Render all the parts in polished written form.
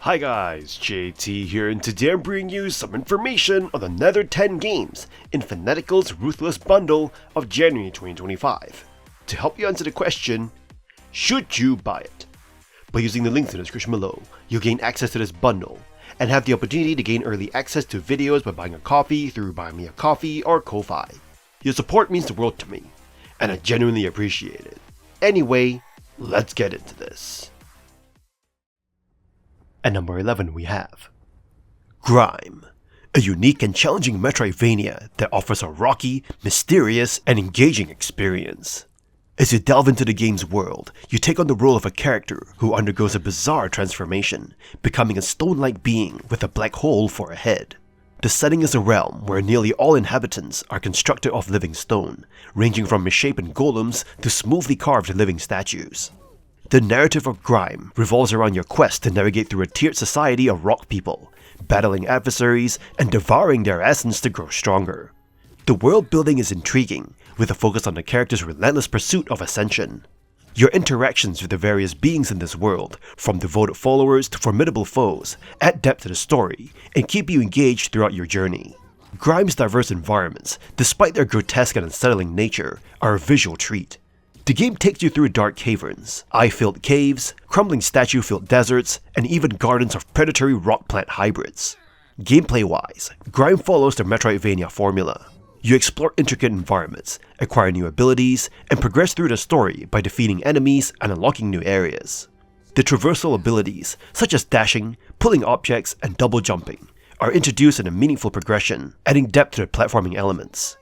Hi guys, JT here, and today I'm bringing you some information on another 10 games in Fanatical's Ruthless Bundle of January 2025. To help you answer the question, should you buy it? By using the links in the description below, you'll gain access to this bundle, and have the opportunity to gain early access to videos by buying a copy through Buy Me a Coffee or Ko-Fi. Your support means the world to me, and I genuinely appreciate it. Anyway, let's get into this. At number 11 we have GRIME, a unique and challenging Metroidvania that offers a rocky, mysterious, and engaging experience. As you delve into the game's world, you take on the role of a character who undergoes a bizarre transformation, becoming a stone-like being with a black hole for a head. The setting is a realm where nearly all inhabitants are constructed of living stone, ranging from misshapen golems to smoothly carved living statues. The narrative of GRIME revolves around your quest to navigate through a tiered society of rock people, battling adversaries and devouring their essence to grow stronger. The world building is intriguing, with a focus on the character's relentless pursuit of ascension. Your interactions with the various beings in this world, from devoted followers to formidable foes, add depth to the story and keep you engaged throughout your journey. GRIME's diverse environments, despite their grotesque and unsettling nature, are a visual treat. The game takes you through dark caverns, eye-filled caves, crumbling statue-filled deserts, and even gardens of predatory rock-plant hybrids. Gameplay-wise, GRIME follows the Metroidvania formula. You explore intricate environments, acquire new abilities, and progress through the story by defeating enemies and unlocking new areas. The traversal abilities, such as dashing, pulling objects, and double jumping, are introduced in a meaningful progression, adding depth to the platforming elements.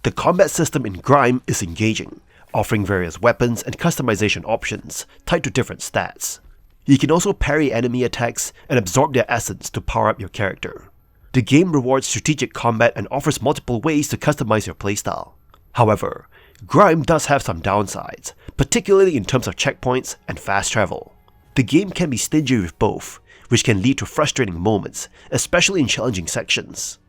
The combat system in GRIME is engaging, offering various weapons and customization options tied to different stats. You can also parry enemy attacks and absorb their essence to power up your character. The game rewards strategic combat and offers multiple ways to customize your playstyle. However, GRIME does have some downsides, particularly in terms of checkpoints and fast travel. The game can be stingy with both, which can lead to frustrating moments, especially in challenging sections.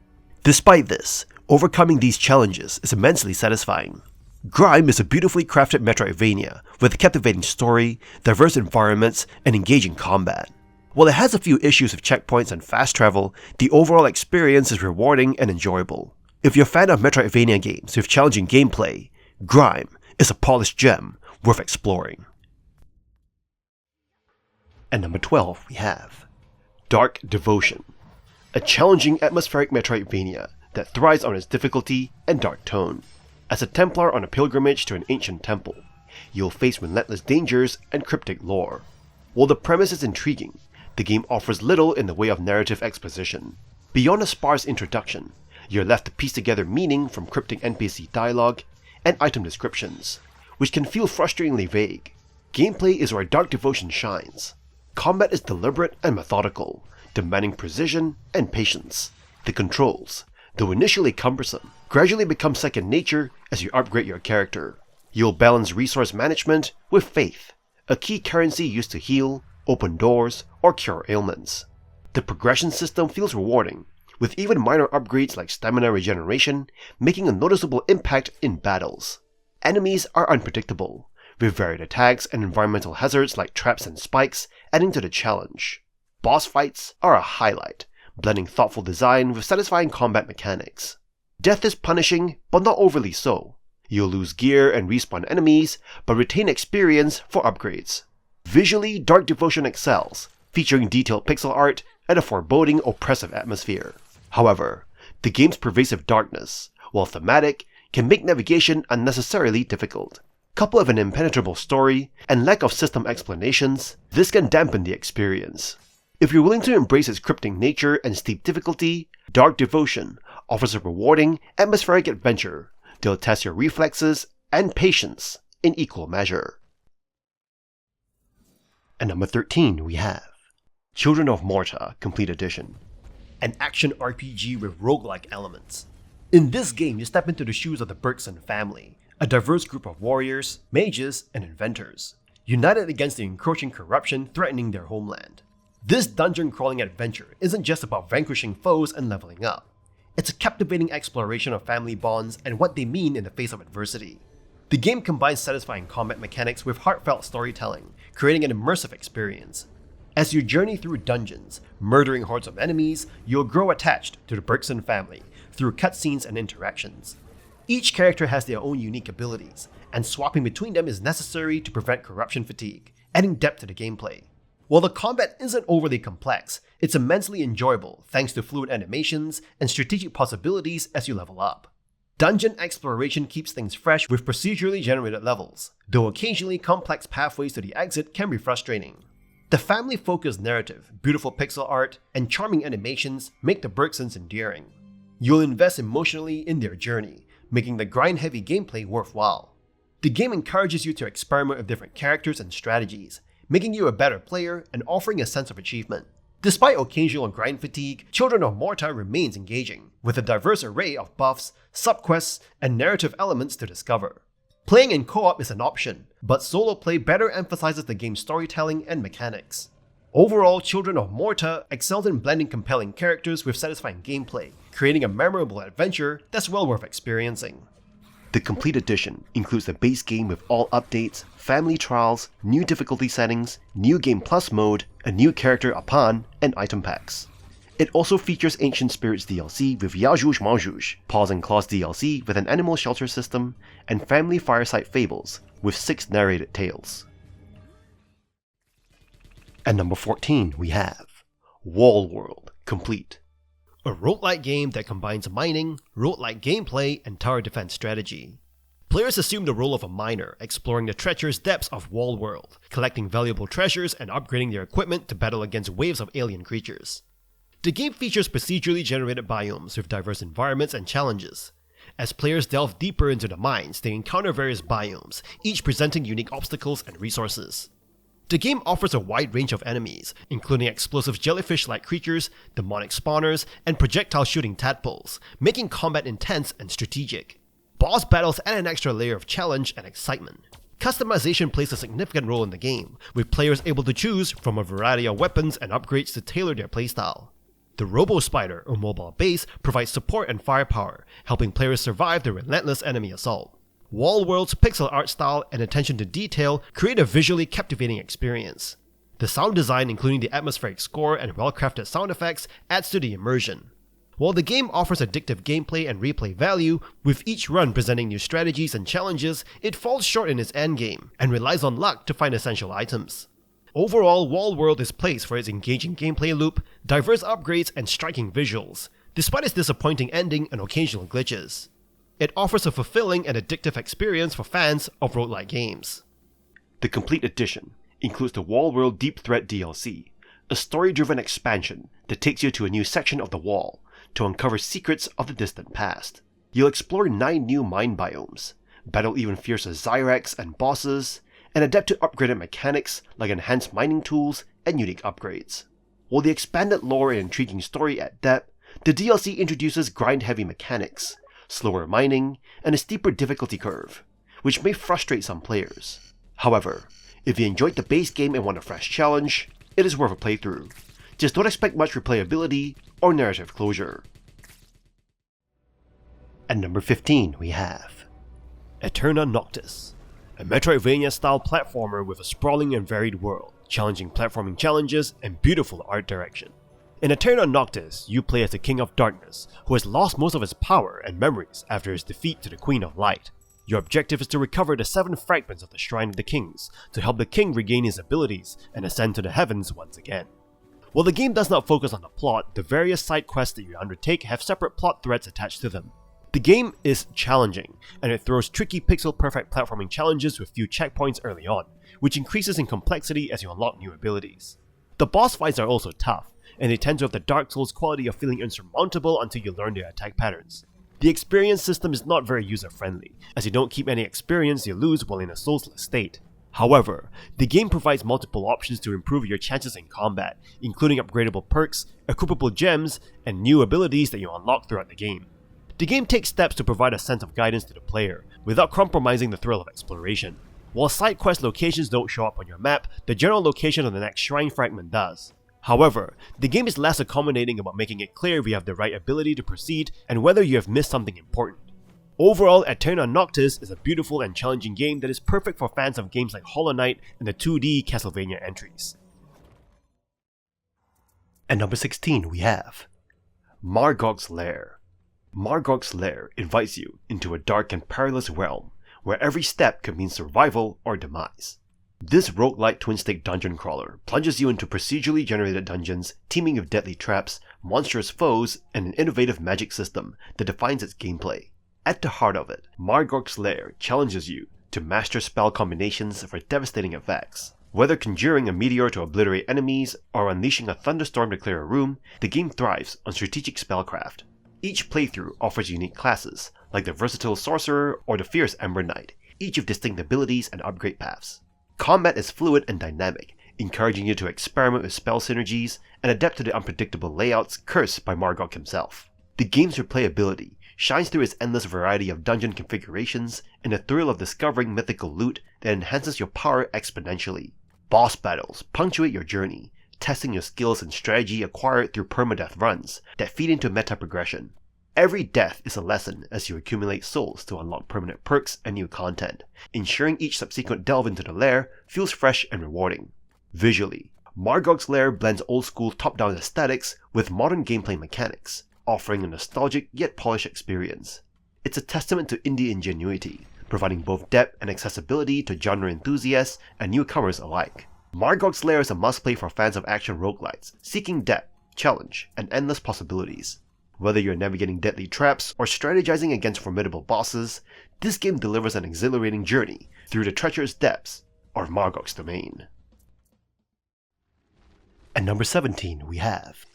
Despite this, overcoming these challenges is immensely satisfying. GRIME is a beautifully crafted Metroidvania with a captivating story, diverse environments, and engaging combat. While it has a few issues with checkpoints and fast travel, the overall experience is rewarding and enjoyable. If you're a fan of Metroidvania games with challenging gameplay, GRIME is a polished gem worth exploring. At number 12 we have Dark Devotion, a challenging atmospheric Metroidvania that thrives on its difficulty and dark tone. As a Templar on a pilgrimage to an ancient temple, you'll face relentless dangers and cryptic lore. While the premise is intriguing, the game offers little in the way of narrative exposition. Beyond a sparse introduction, you're left to piece together meaning from cryptic NPC dialogue and item descriptions, which can feel frustratingly vague. Gameplay is where Dark Devotion shines. Combat is deliberate and methodical, demanding precision and patience. The controls, though initially cumbersome, gradually become second nature as you upgrade your character. You'll balance resource management with faith, a key currency used to heal, open doors, or cure ailments. The progression system feels rewarding, with even minor upgrades like stamina regeneration making a noticeable impact in battles. Enemies are unpredictable, with varied attacks and environmental hazards like traps and spikes adding to the challenge. Boss fights are a highlight, blending thoughtful design with satisfying combat mechanics. Death is punishing, but not overly so. You'll lose gear and respawn enemies, but retain experience for upgrades. Visually, Dark Devotion excels, featuring detailed pixel art and a foreboding, oppressive atmosphere. However, the game's pervasive darkness, while thematic, can make navigation unnecessarily difficult. Coupled with an impenetrable story and lack of system explanations, this can dampen the experience. If you're willing to embrace its cryptic nature and steep difficulty, Dark Devotion offers a rewarding, atmospheric adventure that'll test your reflexes and patience in equal measure. At number 13 we have Children of Morta Complete Edition, an action RPG with roguelike elements. In this game, you step into the shoes of the Bergson family, a diverse group of warriors, mages, and inventors, united against the encroaching corruption threatening their homeland. This dungeon-crawling adventure isn't just about vanquishing foes and leveling up. It's a captivating exploration of family bonds and what they mean in the face of adversity. The game combines satisfying combat mechanics with heartfelt storytelling, creating an immersive experience. As you journey through dungeons, murdering hordes of enemies, you'll grow attached to the Bergson family through cutscenes and interactions. Each character has their own unique abilities, and swapping between them is necessary to prevent corruption fatigue, adding depth to the gameplay. While the combat isn't overly complex, it's immensely enjoyable thanks to fluid animations and strategic possibilities as you level up. Dungeon exploration keeps things fresh with procedurally generated levels, though occasionally complex pathways to the exit can be frustrating. The family-focused narrative, beautiful pixel art, and charming animations make the Bergsons endearing. You'll invest emotionally in their journey, making the grind-heavy gameplay worthwhile. The game encourages you to experiment with different characters and strategies, making you a better player and offering a sense of achievement. Despite occasional grind fatigue, Children of Morta remains engaging, with a diverse array of buffs, subquests, and narrative elements to discover. Playing in co-op is an option, but solo play better emphasizes the game's storytelling and mechanics. Overall, Children of Morta excels in blending compelling characters with satisfying gameplay, creating a memorable adventure that's well worth experiencing. The Complete Edition includes the base game with all updates, family trials, new difficulty settings, new Game Plus mode, a new character Apan, and item packs. It also features Ancient Spirits DLC with Yajuj Majuj, Paws and Claws DLC with an animal shelter system, and Family Fireside Fables with 6 narrated tales. At number 14 we have Wall World Complete. A roguelike game that combines mining, roguelike gameplay, and tower defense strategy. Players assume the role of a miner, exploring the treacherous depths of Wall World, collecting valuable treasures and upgrading their equipment to battle against waves of alien creatures. The game features procedurally generated biomes with diverse environments and challenges. As players delve deeper into the mines, they encounter various biomes, each presenting unique obstacles and resources. The game offers a wide range of enemies, including explosive jellyfish-like creatures, demonic spawners, and projectile-shooting tadpoles, making combat intense and strategic. Boss battles add an extra layer of challenge and excitement. Customization plays a significant role in the game, with players able to choose from a variety of weapons and upgrades to tailor their playstyle. The Robo-Spider, or mobile base, provides support and firepower, helping players survive the relentless enemy assault. Wall World's pixel art style and attention to detail create a visually captivating experience. The sound design, including the atmospheric score and well-crafted sound effects, adds to the immersion. While the game offers addictive gameplay and replay value, with each run presenting new strategies and challenges, it falls short in its endgame, and relies on luck to find essential items. Overall, Wall World is praised for its engaging gameplay loop, diverse upgrades, and striking visuals, despite its disappointing ending and occasional glitches. It offers a fulfilling and addictive experience for fans of roguelike games. The Complete Edition includes the Wall World Deep Threat DLC, a story-driven expansion that takes you to a new section of the wall to uncover secrets of the distant past. You'll explore 9 new mine biomes, battle even fiercer Zyrax and bosses, and adapt to upgraded mechanics like enhanced mining tools and unique upgrades. While the expanded lore and intriguing story add depth, the DLC introduces grind-heavy mechanics, slower mining, and a steeper difficulty curve, which may frustrate some players. However, if you enjoyed the base game and want a fresh challenge, it is worth a playthrough. Just don't expect much replayability or narrative closure. At number 15 we have Aeterna Noctis, a Metroidvania-style platformer with a sprawling and varied world, challenging platforming challenges, and beautiful art direction. In Aeterna Noctis, you play as the King of Darkness, who has lost most of his power and memories after his defeat to the Queen of Light. Your objective is to recover the 7 fragments of the Shrine of the Kings, to help the king regain his abilities and ascend to the heavens once again. While the game does not focus on the plot, the various side quests that you undertake have separate plot threads attached to them. The game is challenging, and it throws tricky pixel-perfect platforming challenges with few checkpoints early on, which increases in complexity as you unlock new abilities. The boss fights are also tough, and they tend to have the Dark Souls quality of feeling insurmountable until you learn their attack patterns. The experience system is not very user-friendly, as you don't keep any experience you lose while in a soulless state. However, the game provides multiple options to improve your chances in combat, including upgradable perks, equipable gems, and new abilities that you unlock throughout the game. The game takes steps to provide a sense of guidance to the player, without compromising the thrill of exploration. While side quest locations don't show up on your map, the general location of the next shrine fragment does. However, the game is less accommodating about making it clear if you have the right ability to proceed and whether you have missed something important. Overall, Aeterna Noctis is a beautiful and challenging game that is perfect for fans of games like Hollow Knight and the 2D Castlevania entries. At number 16 we have Margoq's Lair. Margoq's Lair invites you into a dark and perilous realm where every step could mean survival or demise. This roguelike twin-stick dungeon crawler plunges you into procedurally generated dungeons teeming with deadly traps, monstrous foes, and an innovative magic system that defines its gameplay. At the heart of it, Margoq's Lair challenges you to master spell combinations for devastating effects. Whether conjuring a meteor to obliterate enemies or unleashing a thunderstorm to clear a room, the game thrives on strategic spellcraft. Each playthrough offers unique classes, like the versatile sorcerer or the fierce Ember Knight, each with distinct abilities and upgrade paths. Combat is fluid and dynamic, encouraging you to experiment with spell synergies and adapt to the unpredictable layouts cursed by Margoq himself. The game's replayability shines through its endless variety of dungeon configurations and the thrill of discovering mythical loot that enhances your power exponentially. Boss battles punctuate your journey, testing your skills and strategy acquired through permadeath runs that feed into meta progression. Every death is a lesson as you accumulate souls to unlock permanent perks and new content, ensuring each subsequent delve into the lair feels fresh and rewarding. Visually, Margoq's Lair blends old-school top-down aesthetics with modern gameplay mechanics, offering a nostalgic yet polished experience. It's a testament to indie ingenuity, providing both depth and accessibility to genre enthusiasts and newcomers alike. Margoq's Lair is a must-play for fans of action roguelites, seeking depth, challenge, and endless possibilities. Whether you're navigating deadly traps or strategizing against formidable bosses, this game delivers an exhilarating journey through the treacherous depths of Margoq's domain. At number 17 we have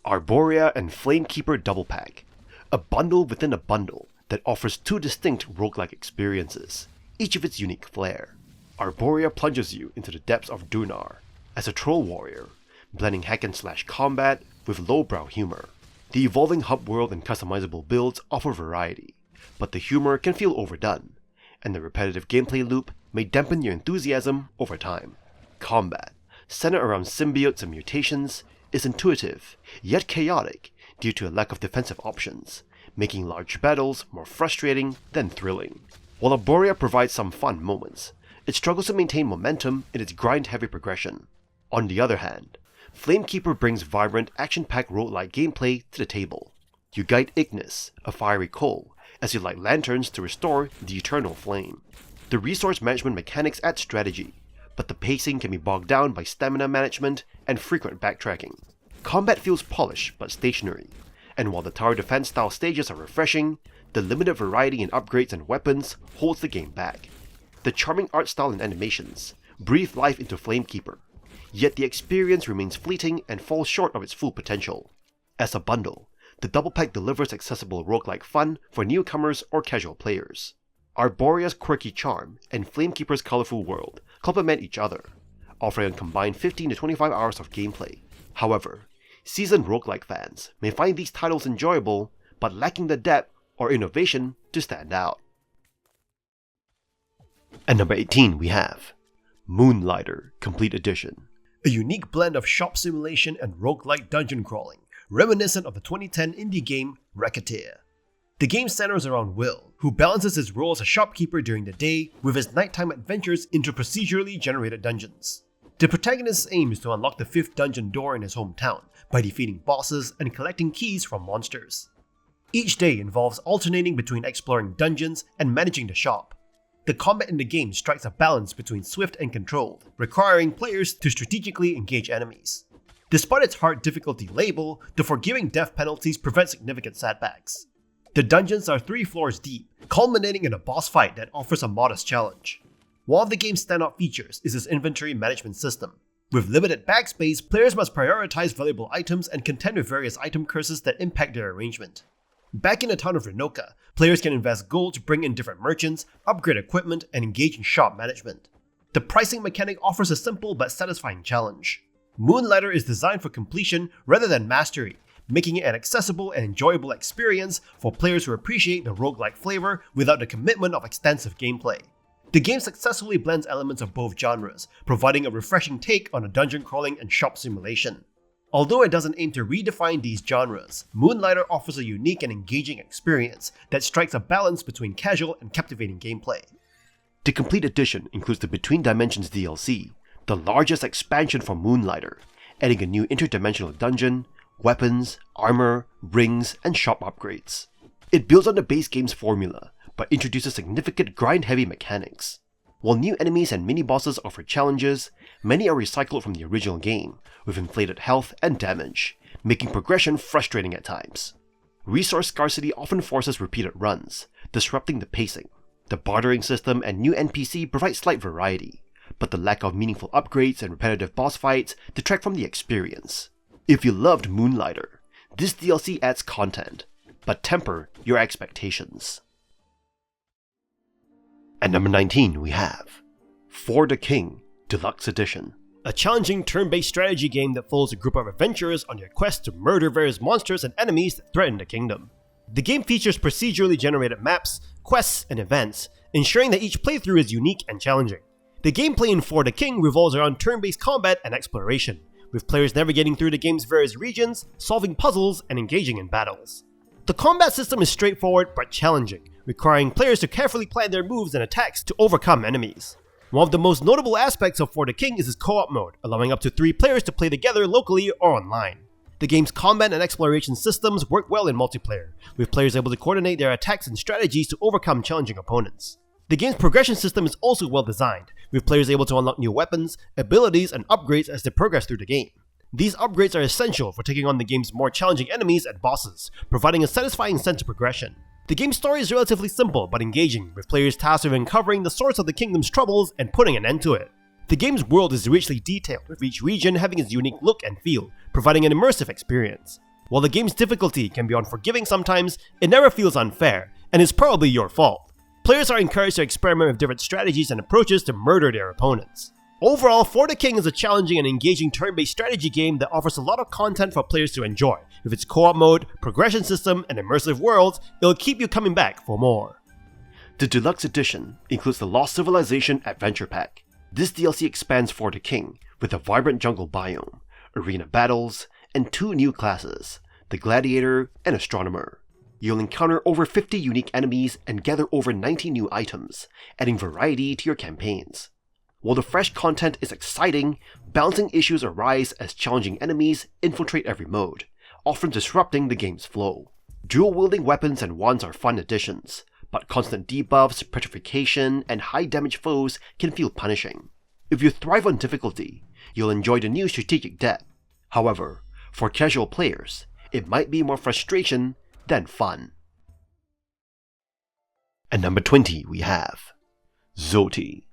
Arboria and Flamekeeper Double Pack, a bundle within a bundle that offers two distinct roguelike experiences, each with its unique flair. Arboria plunges you into the depths of Dunar as a troll warrior, blending hack-and-slash combat with lowbrow humor. The evolving hub world and customizable builds offer variety, but the humor can feel overdone, and the repetitive gameplay loop may dampen your enthusiasm over time. Combat, centered around symbiotes and mutations, is intuitive, yet chaotic due to a lack of defensive options, making large battles more frustrating than thrilling. While Arboria provides some fun moments, it struggles to maintain momentum in its grind-heavy progression. On the other hand, Flamekeeper brings vibrant, action-packed roguelike gameplay to the table. You guide Ignis, a fiery coal, as you light lanterns to restore the eternal flame. The resource management mechanics add strategy, but the pacing can be bogged down by stamina management and frequent backtracking. Combat feels polished but stationary, and while the tower defense style stages are refreshing, the limited variety in upgrades and weapons holds the game back. The charming art style and animations breathe life into Flamekeeper, yet the experience remains fleeting and falls short of its full potential. As a bundle, the double pack delivers accessible roguelike fun for newcomers or casual players. Arboria's quirky charm and Flamekeeper's colorful world complement each other, offering a combined 15 to 25 hours of gameplay. However, seasoned roguelike fans may find these titles enjoyable, but lacking the depth or innovation to stand out. At number 18 we have Moonlighter Complete Edition, a unique blend of shop simulation and roguelike dungeon crawling, reminiscent of the 2010 indie game Racketeer. The game centers around Will, who balances his role as a shopkeeper during the day with his nighttime adventures into procedurally generated dungeons. The protagonist's aim is to unlock the 5th dungeon door in his hometown by defeating bosses and collecting keys from monsters. Each day involves alternating between exploring dungeons and managing the shop. The combat in the game strikes a balance between swift and controlled, requiring players to strategically engage enemies. Despite its hard difficulty label, the forgiving death penalties prevent significant setbacks. The dungeons are 3 floors deep, culminating in a boss fight that offers a modest challenge. One of the game's standout features is its inventory management system. With limited backspace, players must prioritize valuable items and contend with various item curses that impact their arrangement. Back in the town of Renoka, players can invest gold to bring in different merchants, upgrade equipment, and engage in shop management. The pricing mechanic offers a simple but satisfying challenge. Moonlighter is designed for completion rather than mastery, making it an accessible and enjoyable experience for players who appreciate the roguelike flavor without the commitment of extensive gameplay. The game successfully blends elements of both genres, providing a refreshing take on a dungeon crawling and shop simulation. Although it doesn't aim to redefine these genres, Moonlighter offers a unique and engaging experience that strikes a balance between casual and captivating gameplay. The Complete Edition includes the Between Dimensions DLC, the largest expansion for Moonlighter, adding a new interdimensional dungeon, weapons, armor, rings, and shop upgrades. It builds on the base game's formula, but introduces significant grind-heavy mechanics. While new enemies and mini-bosses offer challenges, many are recycled from the original game, with inflated health and damage, making progression frustrating at times. Resource scarcity often forces repeated runs, disrupting the pacing. The bartering system and new NPC provide slight variety, but the lack of meaningful upgrades and repetitive boss fights detract from the experience. If you loved Moonlighter, this DLC adds content, but temper your expectations. At number 19 we have For the King Deluxe Edition. A challenging turn-based strategy game that follows a group of adventurers on their quest to murder various monsters and enemies that threaten the kingdom. The game features procedurally generated maps, quests, and events, ensuring that each playthrough is unique and challenging. The gameplay in For the King revolves around turn-based combat and exploration, with players navigating through the game's various regions, solving puzzles, and engaging in battles. The combat system is straightforward but challenging, requiring players to carefully plan their moves and attacks to overcome enemies. One of the most notable aspects of For the King is its co-op mode, allowing up to 3 players to play together locally or online. The game's combat and exploration systems work well in multiplayer, with players able to coordinate their attacks and strategies to overcome challenging opponents. The game's progression system is also well designed, with players able to unlock new weapons, abilities, and upgrades as they progress through the game. These upgrades are essential for taking on the game's more challenging enemies and bosses, providing a satisfying sense of progression. The game's story is relatively simple but engaging, with players tasked with uncovering the source of the kingdom's troubles and putting an end to it. The game's world is richly detailed, with each region having its unique look and feel, providing an immersive experience. While the game's difficulty can be unforgiving sometimes, it never feels unfair, and is probably your fault. Players are encouraged to experiment with different strategies and approaches to murder their opponents. Overall, For the King is a challenging and engaging turn-based strategy game that offers a lot of content for players to enjoy. With its co-op mode, progression system, and immersive worlds, it'll keep you coming back for more. The Deluxe Edition includes the Lost Civilization Adventure Pack. This DLC expands For the King with a vibrant jungle biome, arena battles, and 2 new classes, the Gladiator and Astronomer. You'll encounter over 50 unique enemies and gather over 90 new items, adding variety to your campaigns. While the fresh content is exciting, balancing issues arise as challenging enemies infiltrate every mode, often disrupting the game's flow. Dual-wielding weapons and wands are fun additions, but constant debuffs, petrification, and high-damage foes can feel punishing. If you thrive on difficulty, you'll enjoy the new strategic depth. However, for casual players, it might be more frustration than fun. At number 20 we have Zoeti.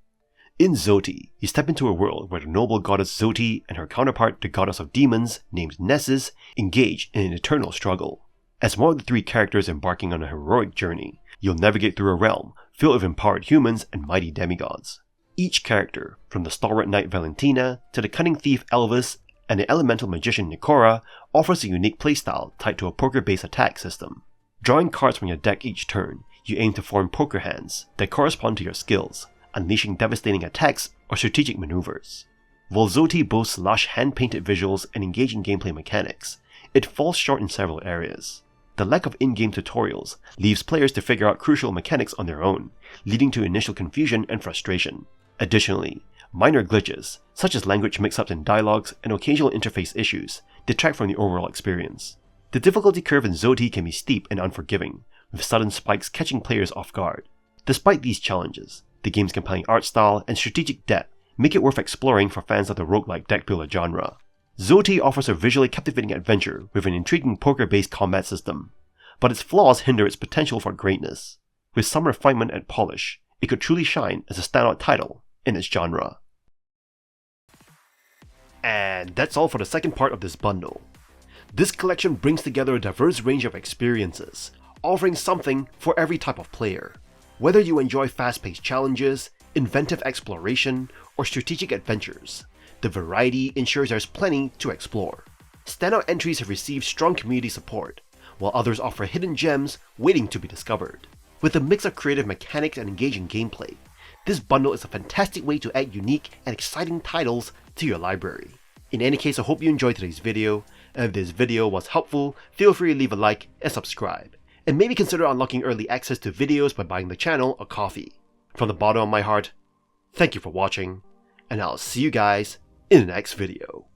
In Zoeti, you step into a world where the noble goddess Zoeti and her counterpart, the goddess of demons, named Nessus, engage in an eternal struggle. As one of the 3 characters embarking on a heroic journey, you'll navigate through a realm filled with empowered humans and mighty demigods. Each character, from the stalwart knight Valentina to the cunning thief Elvis and the elemental magician Nicora, offers a unique playstyle tied to a poker-based attack system. Drawing cards from your deck each turn, you aim to form poker hands that correspond to your skills, unleashing devastating attacks or strategic maneuvers. While Zoeti boasts lush hand-painted visuals and engaging gameplay mechanics, it falls short in several areas. The lack of in-game tutorials leaves players to figure out crucial mechanics on their own, leading to initial confusion and frustration. Additionally, minor glitches, such as language mix-ups in dialogues and occasional interface issues, detract from the overall experience. The difficulty curve in Zoeti can be steep and unforgiving, with sudden spikes catching players off guard. Despite these challenges, the game's compelling art style and strategic depth make it worth exploring for fans of the roguelike deck builder genre. Zoeti offers a visually captivating adventure with an intriguing poker-based combat system, but its flaws hinder its potential for greatness. With some refinement and polish, it could truly shine as a standout title in its genre. And that's all for the second part of this bundle. This collection brings together a diverse range of experiences, offering something for every type of player. Whether you enjoy fast-paced challenges, inventive exploration, or strategic adventures, the variety ensures there's plenty to explore. Standout entries have received strong community support, while others offer hidden gems waiting to be discovered. With a mix of creative mechanics and engaging gameplay, this bundle is a fantastic way to add unique and exciting titles to your library. In any case, I hope you enjoyed today's video, and if this video was helpful, feel free to leave a like and subscribe. And maybe consider unlocking early access to videos by buying the channel a coffee. From the bottom of my heart, thank you for watching, and I'll see you guys in the next video.